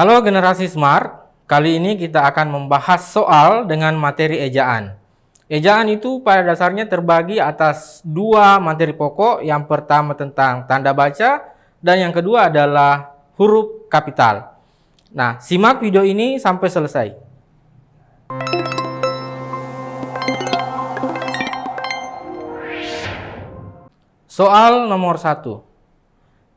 Halo generasi smart, kali ini kita akan membahas soal dengan materi ejaan. Ejaan itu pada dasarnya terbagi atas dua materi pokok, yang pertama tentang tanda baca dan yang kedua adalah huruf kapital. Nah, simak video ini sampai selesai. Soal nomor 1.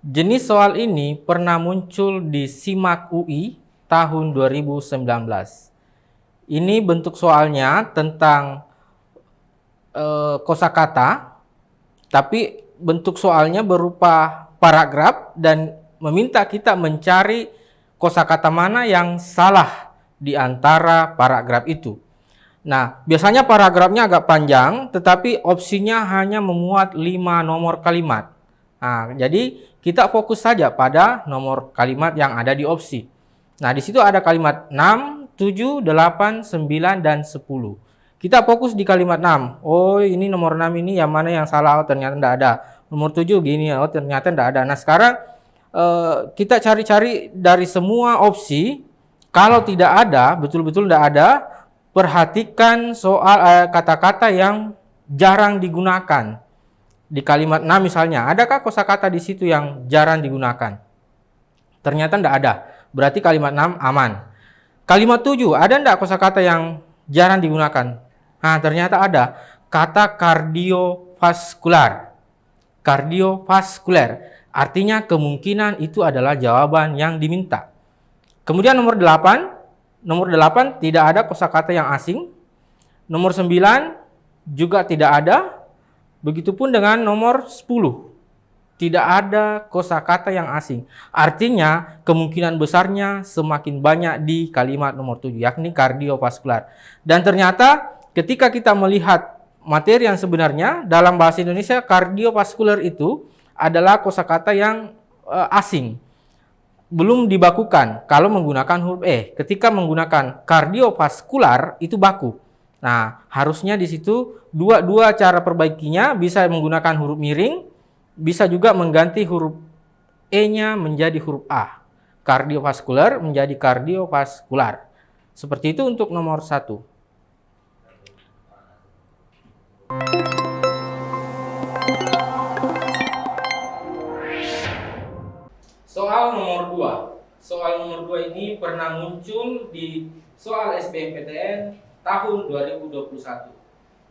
Jenis soal ini pernah muncul di SIMAK UI tahun 2019. Ini bentuk soalnya tentang kosakata, tapi bentuk soalnya berupa paragraf dan meminta kita mencari kosakata mana yang salah di antara paragraf itu. Nah, biasanya paragrafnya agak panjang, tetapi opsinya hanya memuat 5 nomor kalimat. Nah, jadi kita fokus saja pada nomor kalimat yang ada di opsi. Nah, di situ ada kalimat 6, 7, 8, 9, dan 10. Kita fokus di kalimat 6. Oh, ini nomor 6 ini yang mana yang salah? Oh, ternyata tidak ada. Nomor 7 gini, oh ternyata tidak ada. Nah, sekarang kita cari-cari dari semua opsi. Kalau tidak ada, betul-betul tidak ada, perhatikan soal kata-kata yang jarang digunakan. Di kalimat 6 misalnya, adakah kosakata di situ yang jarang digunakan? Ternyata tidak ada. Berarti kalimat 6 aman. Kalimat 7, ada tidak kosakata yang jarang digunakan? Nah, ternyata ada. Kata kardiovaskular. Kardiovaskular. Artinya kemungkinan itu adalah jawaban yang diminta. Kemudian nomor 8. Nomor 8 tidak ada kosakata yang asing. Nomor 9 juga tidak ada. Begitupun dengan nomor 10. Tidak ada kosakata yang asing. Artinya kemungkinan besarnya semakin banyak di kalimat nomor 7, yakni kardiovaskular. Dan ternyata ketika kita melihat materi yang sebenarnya dalam bahasa Indonesia, kardiovaskular itu adalah kosakata yang asing. Belum dibakukan kalau menggunakan huruf E. Ketika menggunakan kardiovaskular itu baku. Nah, harusnya di situ dua cara perbaikinya, bisa menggunakan huruf miring, bisa juga mengganti huruf E-nya menjadi huruf A. Kardiovaskular menjadi kardiovaskular. Seperti itu untuk nomor 1. Soal nomor 2. Soal nomor 2 ini pernah muncul di soal SBMPTN tahun 2021.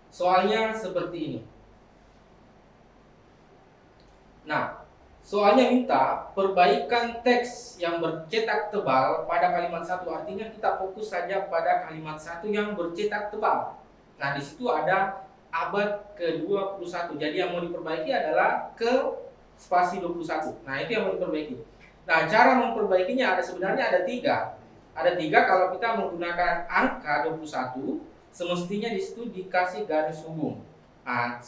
Soalnya seperti ini. Nah, soalnya minta perbaikan teks yang bercetak tebal pada kalimat 1. Artinya kita fokus saja pada kalimat 1 yang bercetak tebal. Nah, di situ ada abad ke-21. Jadi yang mau diperbaiki adalah ke spasi 21. Nah, itu yang mau diperbaiki. Nah, cara memperbaikinya sebenarnya ada 3. Ada 3 kalau kita menggunakan angka 21, semestinya di situ dikasih garis hubung. Nah,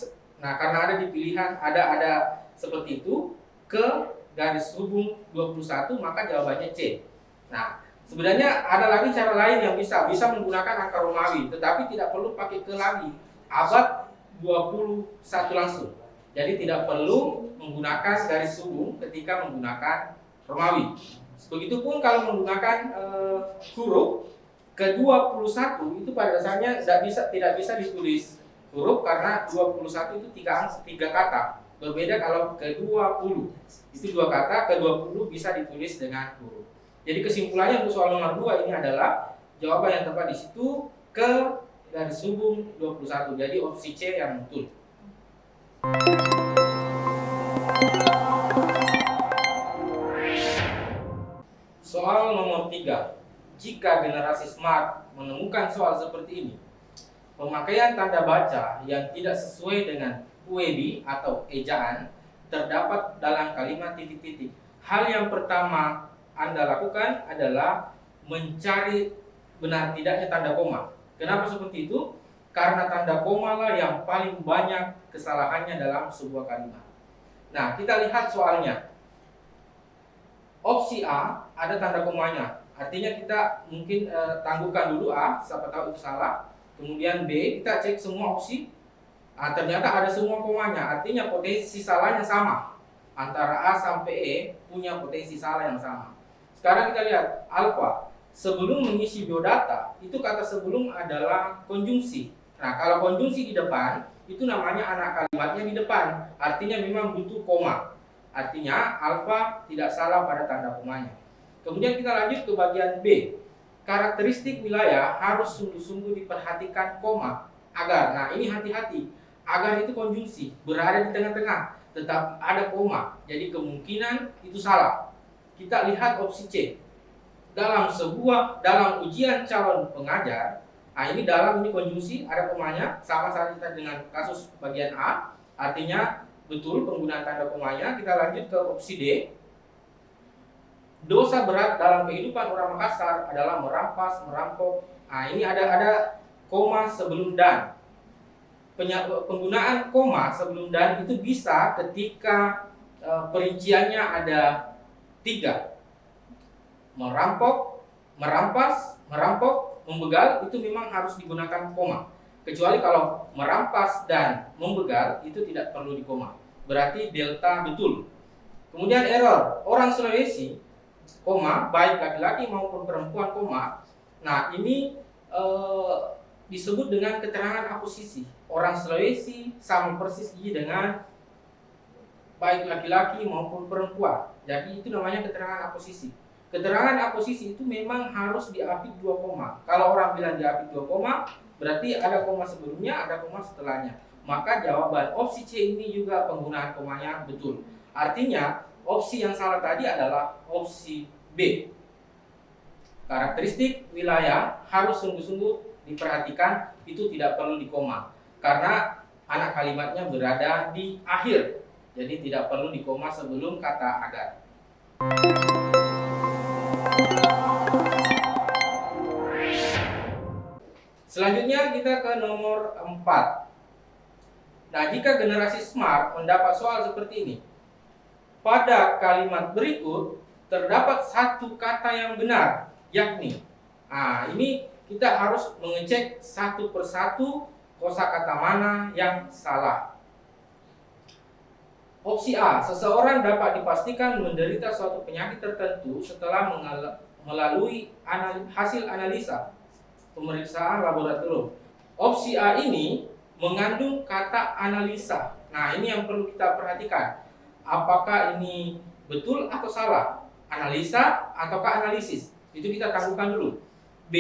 karena ada di pilihan ada seperti itu, ke garis hubung 21, maka jawabannya C. Nah, sebenarnya ada lagi cara lain yang bisa menggunakan angka Romawi, tetapi tidak perlu pakai ke lagi. Abad 21 langsung. Jadi tidak perlu menggunakan garis hubung ketika menggunakan Romawi. Begitupun kalau menggunakan huruf ke-21 itu pada dasarnya tidak bisa ditulis huruf karena 21 itu 3 kata. Berbeda kalau ke-20. Itu 2 kata, ke-20 bisa ditulis dengan huruf. Jadi kesimpulannya untuk soal nomor 2 ini adalah jawaban yang tepat di situ ke garis hubung 21. Jadi opsi C yang betul. Soal nomor 3. Jika generasi smart menemukan soal seperti ini, pemakaian tanda baca yang tidak sesuai dengan UEB atau ejaan terdapat dalam kalimat titik-titik. Hal yang pertama Anda lakukan adalah mencari benar tidaknya tanda koma. Kenapa seperti itu? Karena tanda koma lah yang paling banyak kesalahannya dalam sebuah kalimat. Nah, kita lihat soalnya. Opsi A ada tanda komanya, artinya kita mungkin tangguhkan dulu A, siapa tahu itu salah. Kemudian B, kita cek semua opsi. Ternyata ada semua komanya, artinya potensi salahnya sama. Antara A sampai E punya potensi salah yang sama. Sekarang kita lihat alfa. Sebelum mengisi biodata, itu kata sebelum adalah konjungsi. Nah, kalau konjungsi di depan, itu namanya anak kalimatnya di depan. Artinya memang butuh koma. Artinya alfa tidak salah pada tanda komanya. Kemudian kita lanjut ke bagian B. Karakteristik wilayah harus sungguh-sungguh diperhatikan koma agar. Nah, ini hati-hati. Agar itu konjungsi, berada di tengah-tengah, tetap ada koma. Jadi kemungkinan itu salah. Kita lihat opsi C. Dalam ujian calon pengajar, nah ini konjungsi ada komanya, sama saja dengan kasus bagian A, artinya betul penggunaan tanda komanya. Kita lanjut ke opsi D. Dosa berat dalam kehidupan orang Makassar adalah merampas, merampok. Nah ini ada koma sebelum dan. Penggunaan koma sebelum dan itu bisa ketika perinciannya ada 3. Merampok, merampas, merampok, membegal, itu memang harus digunakan koma. Kecuali kalau merampas dan membegal itu tidak perlu dikoma. Berarti delta betul. Kemudian error, orang Sulawesi, koma, baik laki-laki maupun perempuan, koma. Nah ini disebut dengan keterangan aposisi. Orang Sulawesi sama persis dengan baik laki-laki maupun perempuan. Jadi itu namanya keterangan aposisi. Keterangan aposisi itu memang harus diapit 2 koma. Kalau orang bilang diapit 2 koma, berarti ada koma sebelumnya, ada koma setelahnya. Maka jawaban opsi C ini juga penggunaan komanya betul. Artinya opsi yang salah tadi adalah opsi B. Karakteristik wilayah harus sungguh-sungguh diperhatikan, itu tidak perlu dikoma. Karena anak kalimatnya berada di akhir. Jadi tidak perlu dikoma sebelum kata agar. Selanjutnya kita ke nomor 4. Nah, jika generasi smart mendapat soal seperti ini. Pada kalimat berikut terdapat satu kata yang benar, yakni. Nah, ini kita harus mengecek satu persatu kosakata mana yang salah. Opsi A, seseorang dapat dipastikan menderita suatu penyakit tertentu setelah melalui hasil analisa pemeriksaan laboratorium. Opsi A ini mengandung kata analisa. Nah, ini yang perlu kita perhatikan. Apakah ini betul atau salah? Analisa ataukah analisis? Itu kita tangguhkan dulu. B,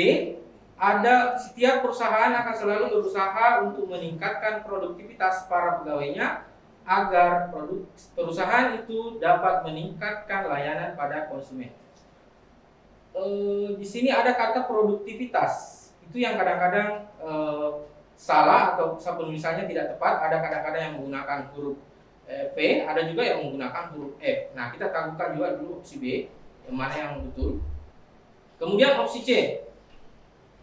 ada setiap perusahaan akan selalu berusaha untuk meningkatkan produktivitas para pegawainya agar perusahaan itu dapat meningkatkan layanan pada konsumen. Di sini ada kata produktivitas. Itu yang kadang-kadang salah atau penulisannya tidak tepat. Ada kadang-kadang yang menggunakan huruf P, ada juga yang menggunakan huruf F. Nah, kita tangguhkan juga dulu opsi B, yang mana yang betul. Kemudian opsi C,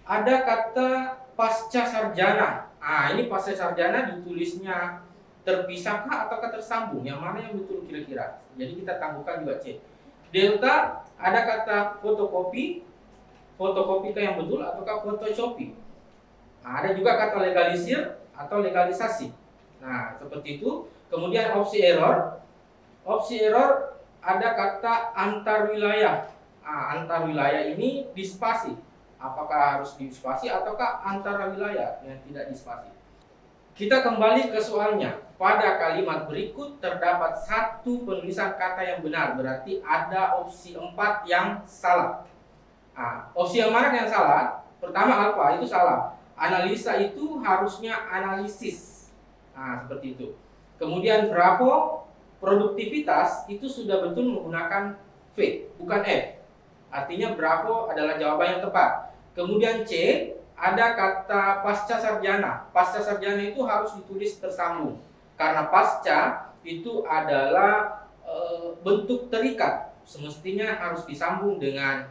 ada kata pasca sarjana. Nah, ini pasca sarjana ditulisnya terpisahkah ataukah tersambung? Yang mana yang betul kira-kira? Jadi kita tangguhkan juga C. Delta, ada kata fotokopi. Fotokopi yang betul ataukah fotokopi? Nah, ada juga kata legalisir atau legalisasi. Nah, seperti itu. Kemudian opsi error. Opsi error ada kata antar wilayah. Nah, antar wilayah ini dispasi. Apakah harus dispasi ataukah antara wilayah yang tidak dispasi? Kita kembali ke soalnya. Pada kalimat berikut terdapat satu penulisan kata yang benar. Berarti ada opsi 4 yang salah. Nah, opsi yang mana yang salah? Pertama alfa itu salah. Analisa itu harusnya analisis. Nah, seperti itu. Kemudian bravo, produktivitas itu sudah betul menggunakan V, bukan F. Artinya bravo adalah jawaban yang tepat. Kemudian C, ada kata pasca sarjana. Pasca sarjana itu harus ditulis tersambung. Karena pasca itu adalah bentuk terikat. Semestinya harus disambung dengan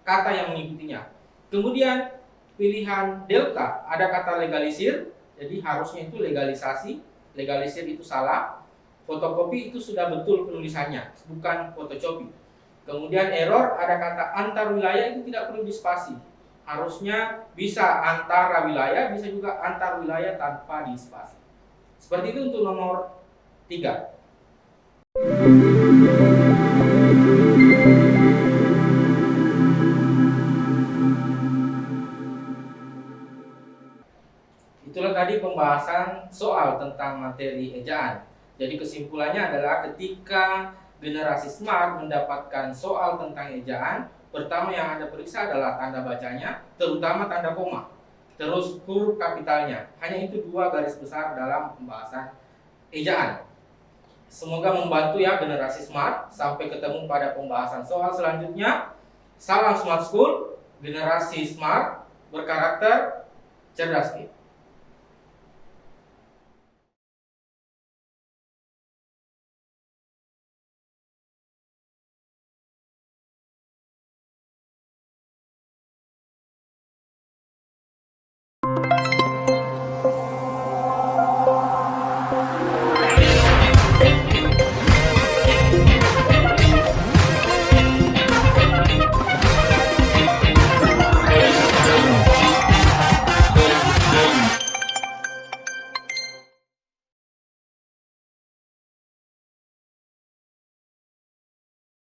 kata yang mengikutinya. Kemudian pilihan delta, ada kata legalisir. Jadi harusnya itu legalisasi. Legalisir itu salah. Fotokopi itu sudah betul penulisannya, bukan fotokopi. Kemudian error, ada kata antar wilayah, itu tidak perlu dispasi. Harusnya bisa antara wilayah, bisa juga antar wilayah tanpa dispasi. Seperti itu untuk nomor 3. tadi pembahasan soal tentang materi ejaan. Jadi kesimpulannya adalah ketika generasi smart mendapatkan soal tentang ejaan, pertama yang Anda periksa adalah tanda bacanya, terutama tanda koma, terus huruf kapitalnya. Hanya itu 2 garis besar dalam pembahasan ejaan. Semoga membantu ya generasi smart. Sampai ketemu pada pembahasan soal selanjutnya. Salam Smart School, generasi smart berkarakter cerdas.